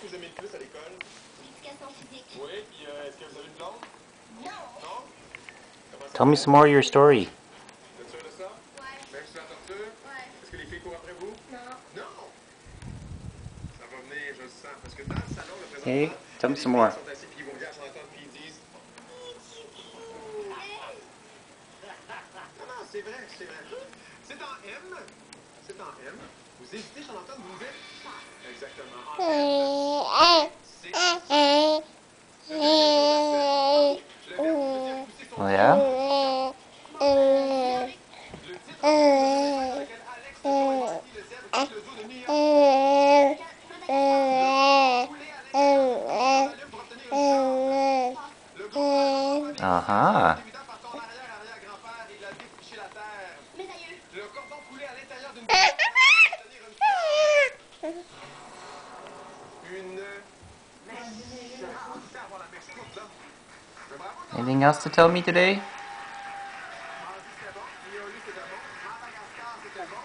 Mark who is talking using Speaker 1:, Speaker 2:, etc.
Speaker 1: que vous aimez le plus à l'école?
Speaker 2: L'éducation physique.
Speaker 1: Oui, puis est-ce que vous avez une blonde?
Speaker 2: Non.
Speaker 1: Non? Comment ça
Speaker 3: Tell me
Speaker 1: s'appelle?
Speaker 3: some more of your story.
Speaker 1: Vous êtes sûr de ça?
Speaker 2: Ouais.
Speaker 1: Même sur la torture?
Speaker 2: Ouais.
Speaker 1: Est-ce que les filles courent après vous?
Speaker 2: Non.
Speaker 1: Non! Ça va venir, je le sens. Parce que dans le salon, le
Speaker 3: Hey,
Speaker 1: présentement,
Speaker 3: tell
Speaker 1: il y a
Speaker 3: me
Speaker 1: des
Speaker 3: some
Speaker 1: filles
Speaker 3: more.
Speaker 1: qui sont assises puis ils vous regardent sur la table puis ils disent non, non, c'est vrai, c'est vrai. C'est en M. C'est en M. Vous hésitez, j'en entends, vous dites? Exactement. En M. C'est le deuxième jour de la semaine. Le verbe qui veut dire pousser son
Speaker 3: Oh
Speaker 1: pied.
Speaker 3: yeah?
Speaker 1: Le titre du film dans lequel Alex le Joe et Marty le zèbre quittent le zoo de New York. Couler à l'intérieur d'une pour obtenir une chambre. Le groupe avait
Speaker 3: Uh-huh.
Speaker 1: débutant par ton arrière-arrière-grand-père et il a défriché la terre.
Speaker 2: Mais aïeux.
Speaker 1: Le cordon coulé à l'intérieur d'une pour obtenir une chambre. Une... J'avais commencé à avoir la mèche courte, là. Mais bravo,
Speaker 3: Anything else to tell me today?
Speaker 1: Mardi, c'était bon. Miauli, c'était bon. Madagascar, c'était bon.